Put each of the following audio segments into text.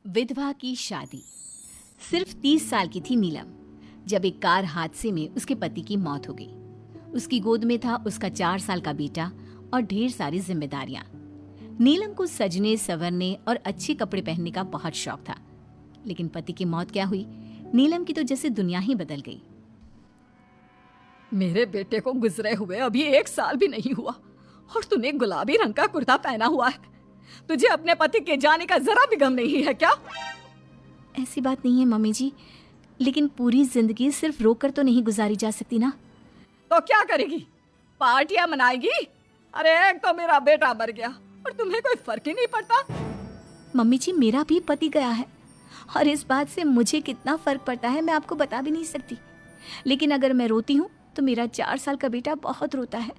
विधवा की शादी। सिर्फ 30 साल की थी नीलम जब एक कार हादसे में उसके पति की मौत हो गई। उसकी गोद में था उसका 4 साल का बेटा और ढेर सारी जिम्मेदारियां। नीलम को सजने संवरने और अच्छे कपड़े पहनने का बहुत शौक था, लेकिन पति की मौत क्या हुई, नीलम की तो जैसे दुनिया ही बदल गई। मेरे बेटे को गुजरे हुए अभी 1 साल भी नहीं हुआ और तूने गुलाबी रंग का कुर्ता पहना हुआ है। तुझे अपने पति के जाने का जरा भी गम नहीं है क्या? ऐसी बात नहीं है मम्मी जी, लेकिन पूरी जिंदगी सिर्फ रोकर तो नहीं गुजारी जा सकती ना। तो क्या करेगी? पार्टियां मनाएगी? अरे एक तो मेरा बेटा मर गया और तुम्हें कोई फर्क ही नहीं पड़ता। मम्मी जी, मेरा भी पति गया है और इस बात से मुझे कितना फर्क पड़ता है मैं आपको बता भी नहीं सकती। लेकिन अगर मैं रोती हूँ तो मेरा 4 साल का बेटा बहुत रोता है,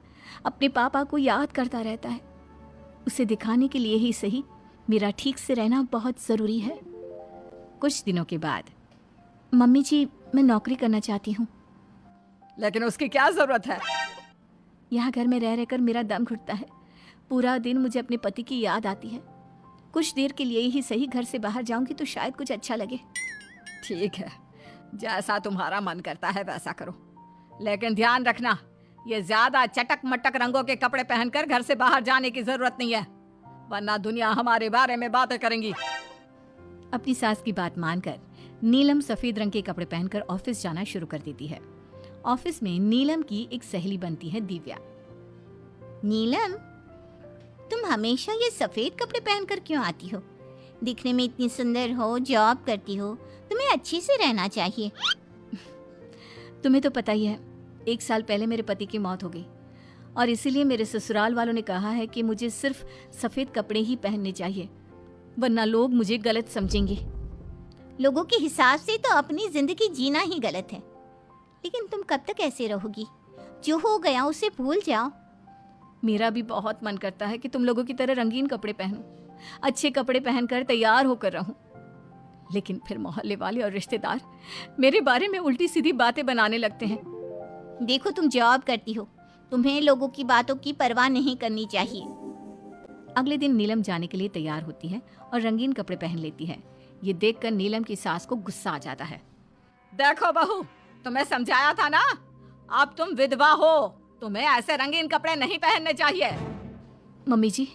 अपने पापा को याद करता रहता है। उसे दिखाने के लिए ही सही मेरा ठीक से रहना बहुत ज़रूरी है। कुछ दिनों के बाद, मम्मी जी मैं नौकरी करना चाहती हूँ। लेकिन उसकी क्या जरूरत है? यहाँ घर में रह रहकर मेरा दम घुटता है। पूरा दिन मुझे अपने पति की याद आती है। कुछ देर के लिए ही सही घर से बाहर जाऊंगी तो शायद कुछ अच्छा लगे। ठीक है, जैसा तुम्हारा मन करता है वैसा करो, लेकिन ध्यान रखना ये ज्यादा चटक मटक रंगों के कपड़े पहनकर घर से बाहर जाने की जरूरत नहीं है, वरना दुनिया हमारे बारे में बातें करेंगी। अपनी सास की बात मानकर नीलम सफेद रंग के कपड़े पहनकर ऑफिस जाना शुरू कर देती है। ऑफिस में नीलम की एक सहेली बनती है दिव्या। नीलम, तुम हमेशा ये सफेद कपड़े पहनकर क्यों आती हो? दिखने में इतनी सुंदर हो, जॉब करती हो, तुम्हें अच्छे से रहना चाहिए। तुम्हें तो पता ही है, 1 साल पहले मेरे पति की मौत हो गई और इसीलिए मेरे ससुराल वालों ने कहा है कि मुझे सिर्फ सफेद कपड़े ही पहनने चाहिए, वरना लोग मुझे गलत समझेंगे। लोगों के हिसाब से तो अपनी जिंदगी जीना ही गलत है, लेकिन तुम कब तक ऐसे रहोगी? जो हो गया उसे भूल जाओ। मेरा भी बहुत मन करता है कि तुम लोगों की तरह रंगीन कपड़े पहनूं, अच्छे कपड़े पहनकर तैयार होकर रहूं, लेकिन फिर मोहल्ले वाले और रिश्तेदार मेरे बारे में उल्टी सीधी बातें बनाने लगते हैं। देखो, तुम जॉब करती हो, तुम्हें लोगों की बातों की परवाह नहीं करनी चाहिए। अगले दिन नीलम जाने के लिए तैयार होती है और रंगीन कपड़े पहन लेती है। ये देखकर नीलम की सास को गुस्सा आ जाता है। देखो बहू, तुम्हें समझाया था ना, अब तुम विधवा हो, तुम्हें ऐसे रंगीन कपड़े नहीं पहनने चाहिए। मम्मी जी,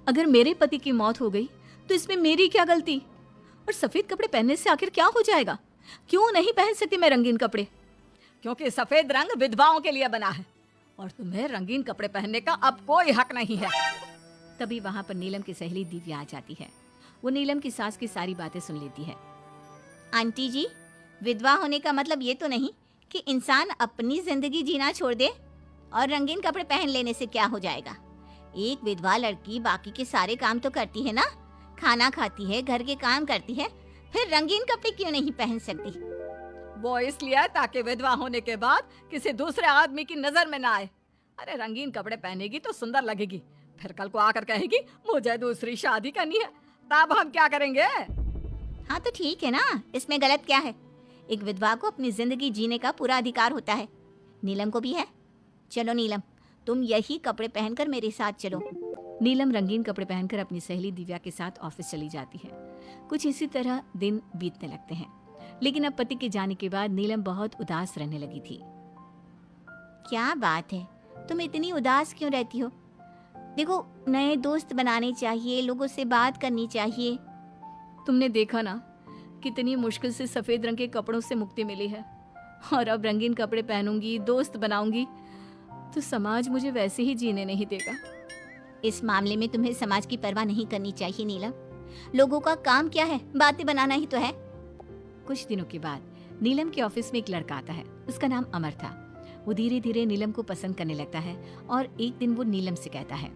अगर मेरे पति की मौत हो गई तो इसमें मेरी क्या गलती? और सफेद कपड़े पहनने से आखिर क्या हो जाएगा? क्यों नहीं पहन सकती मैं रंगीन कपड़े? क्योंकि सफेद रंग विधवाओं के लिए बना है और तुम्हें रंगीन कपड़े पहनने का अब कोई हक नहीं है। तभी वहां पर नीलम की सहेली दिव्या आ जाती है। वो नीलम की सास की सारी बातें सुन लेती है। आंटी जी, विधवा होने का मतलब ये तो नहीं कि इंसान अपनी जिंदगी जीना छोड़ दे और रंगीन कपड़े पहन लेने से क्या हो जाएगा? एक विधवा लड़की बाकी के सारे काम तो करती है ना, खाना खाती है, घर के काम करती है, फिर रंगीन कपड़े क्यों नहीं पहन सकती? वो इसलिए ताकि विधवा होने के बाद किसी दूसरे आदमी की नजर में ना आए। अरे रंगीन कपड़े पहनेगी तो सुंदर लगेगी, फिर कल को आकर कहेगी मुझे दूसरी शादी करनी है, तब हम क्या करेंगे? हाँ तो ठीक है ना, इसमें गलत क्या है? एक विधवा को अपनी जिंदगी जीने का पूरा अधिकार होता है, नीलम को भी है। चलो नीलम, तुम यही कपड़े पहनकर मेरे साथ चलो। नीलम रंगीन कपड़े पहनकर अपनी सहेली दिव्या के साथ ऑफिस चली जाती है। कुछ इसी तरह दिन बीतने लगते हैं, लेकिन अब पति के जाने के बाद नीलम बहुत उदास रहने लगी थी। क्या बात है, तुम इतनी उदास क्यों रहती हो? देखो, नए दोस्त बनाने चाहिए, लोगों से बात करनी चाहिए। तुमने देखा ना, कितनी मुश्किल से सफेद रंग के कपड़ों से मुक्ति मिली है, और अब रंगीन कपड़े पहनूंगी, दोस्त बनाऊंगी तो समाज मुझे वैसे ही जीने नहीं देगा। इस मामले में तुम्हें समाज की परवाह नहीं करनी चाहिए नीलम। लोगों का काम क्या है? बातें बनाना ही तो है। कुछ दिनों के बाद नीलम के ऑफिस में एक लड़का आता है। उसका नाम अमर था। वो धीरे धीरे नीलम को पसंद करने लगता है और एक दिन वो नीलम से कहता है,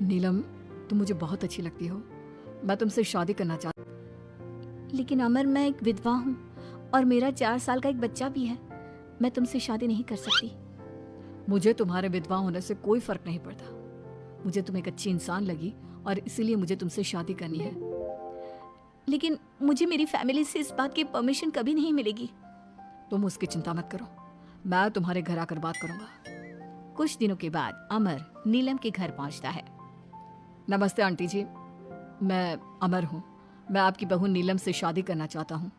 नीलम, तुम मुझे बहुत अच्छी लगती हो, मैं तुमसे शादी करना चाहती। लेकिन अमर, मैं एक विधवा हूँ और मेरा 4 साल का एक बच्चा भी है, मैं तुमसे शादी नहीं कर सकती। मुझे तुम्हारे विधवा होने से कोई फर्क नहीं पड़ता, मुझे तुम एक अच्छी इंसान लगी और इसीलिए मुझे तुमसे शादी करनी है। लेकिन मुझे मेरी फैमिली से इस बात की परमिशन कभी नहीं मिलेगी। तुम उसकी चिंता मत करो, मैं तुम्हारे घर आकर बात करूंगा। कुछ दिनों के बाद अमर नीलम के घर पहुंचता है। नमस्ते आंटी जी, मैं अमर हूँ, मैं आपकी बहू नीलम से शादी करना चाहता हूँ।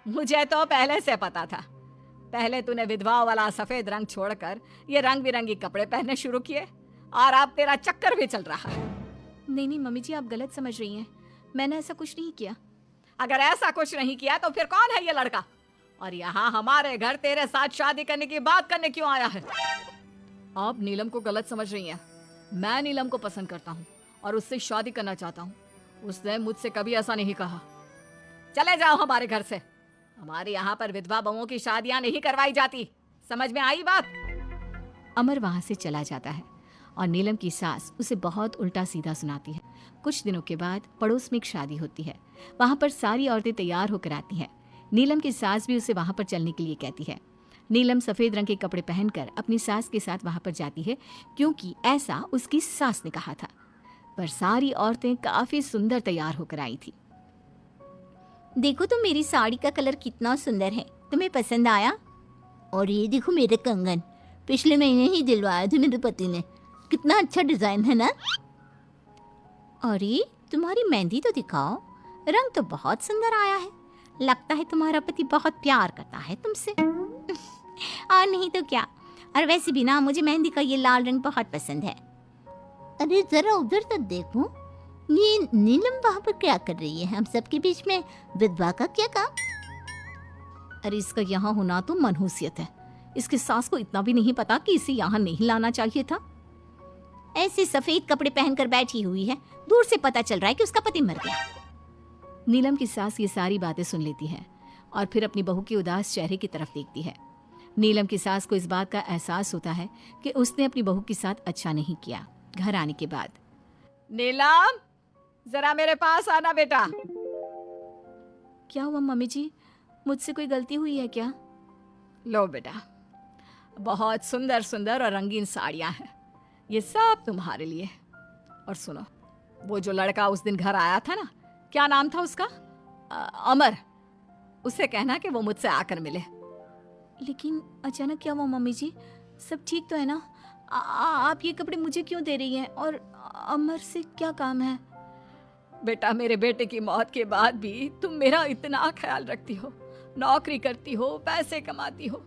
मुझे तो पहले से पता था। पहले तूने विधवा वाला सफेद रंग छोड़कर ये रंग बिरंगी कपड़े पहनने शुरू किए और अब तेरा चक्कर भी चल रहा है। नहीं नहीं मम्मी जी, आप गलत समझ रही हैं। मैंने ऐसा कुछ नहीं किया। अगर ऐसा कुछ नहीं किया तो फिर कौन है ये लड़का, और यहाँ हमारे घर तेरे साथ शादी करने की बात करने क्यों आया है? आप नीलम को गलत समझ रही हैं। मैं नीलम को पसंद करता हूँ और उससे शादी करना चाहता हूँ। उसने मुझसे कभी ऐसा नहीं कहा। चले जाओ हमारे घर से। हमारे यहाँ पर विधवा बहुओं की शादियाँ नहीं करवाई जाती। समझ में आई बात? अमर वहाँ से चला जाता है और नीलम की सास उसे बहुत उल्टा सीधा सुनाती है। कुछ दिनों के बाद पड़ोस में एक शादी होती है। वहाँ पर सारी औरतें तैयार होकर आती हैं। नीलम की सास भी उसे वहाँ पर चलने के लिए कहती है। नीलम सफ़ेद रंग के कपड़े पहनकर अपनी सास के साथ वहाँ पर जाती है, क्योंकि ऐसा उसकी सास ने कहा था। पर सारी औरतें काफ़ी सुंदर तैयार होकर आई थी। देखो तो मेरी साड़ी का कलर कितना सुंदर है, तुम्हें पसंद आया? और ये देखो मेरे कंगन, पिछले महीने ही दिलवाए थे मेरे पति ने, कितना अच्छा डिजाइन है ना? अरे तुम्हारी मेहंदी तो दिखाओ, रंग तो बहुत सुंदर आया है। लगता है तुम्हारा पति बहुत प्यार करता है तुमसे। और नहीं तो क्या। और वैसे भी ना मुझे मेहंदी का ये लाल रंग बहुत पसंद है। अरे जरा उधर तो देखो, ये नीलम वहाँ पर क्या कर रही है? हम सबके बीच में विधवा का क्या काम? अरे इसका यहाँ होना तो मनहूसियत है। इसकी सास को इतना भी नहीं पता कि इसे यहाँ नहीं लाना चाहिए था। ऐसे सफेद कपड़े पहनकर बैठी हुई है, दूर से पता चल रहा है कि उसका पति मर गया। नीलम की सास ये सारी बातें सुन लेती है और फिर अपनी बहू के उदास चेहरे की तरफ देखती है। नीलम की सास को इस बात का एहसास होता है कि उसने अपनी बहू के साथ अच्छा नहीं किया। घर आने के बाद, नीलम जरा मेरे पास आना बेटा। क्या हुआ मम्मी जी? मुझसे कोई गलती हुई है क्या? लो बेटा, बहुत सुंदर सुंदर और रंगीन साड़ियाँ हैं, ये सब तुम्हारे लिए। और सुनो, वो जो लड़का उस दिन घर आया था ना, क्या नाम था उसका? अमर। उसे कहना कि वो मुझसे आकर मिले। लेकिन अचानक क्या हुआ मम्मी जी? सब ठीक तो है ना? आप ये कपड़े मुझे क्यों दे रही हैं? और अमर से क्या काम है? बेटा, मेरे बेटे की मौत के बाद भी तुम मेरा इतना ख्याल रखती हो, नौकरी करती हो, पैसे कमाती हो।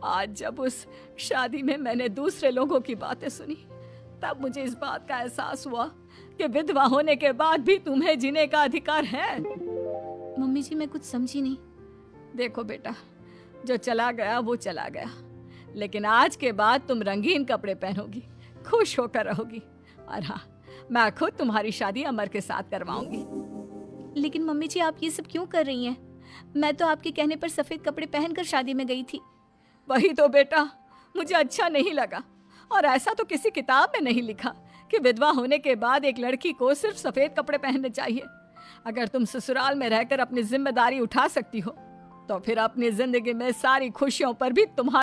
आज जब उस शादी में मैंने दूसरे लोगों की बातें सुनी, तब मुझे इस बात का एहसास हुआ कि विधवा होने के बाद भी तुम्हें जीने का अधिकार है। मम्मी जी मैं कुछ समझी नहीं। देखो बेटा, जो चला गया वो चला गया, लेकिन आज के बाद तुम रंगीन कपड़े पहनोगी, खुश होकर रहोगी। और हाँ, मैं खुद तुम्हारी शादी अमर के साथ करवाऊंगी। लेकिन मम्मी जी आप ये सब क्यों कर रही हैं? मैं तो आपके कहने पर सफ़ेद कपड़े पहनकर शादी में गई थी। वही तो बेटा, मुझे अच्छा नहीं लगा। और ऐसा तो किसी किताब में नहीं लिखा कि विधवा होने के बाद एक लड़की को सिर्फ सफ़ेद कपड़े पहनने चाहिए। अगर तुम ससुराल में रहकर अपनी जिम्मेदारी उठा सकती हो, तो फिर अपनी जिंदगी में सारी खुशियों पर भी तुम्हारा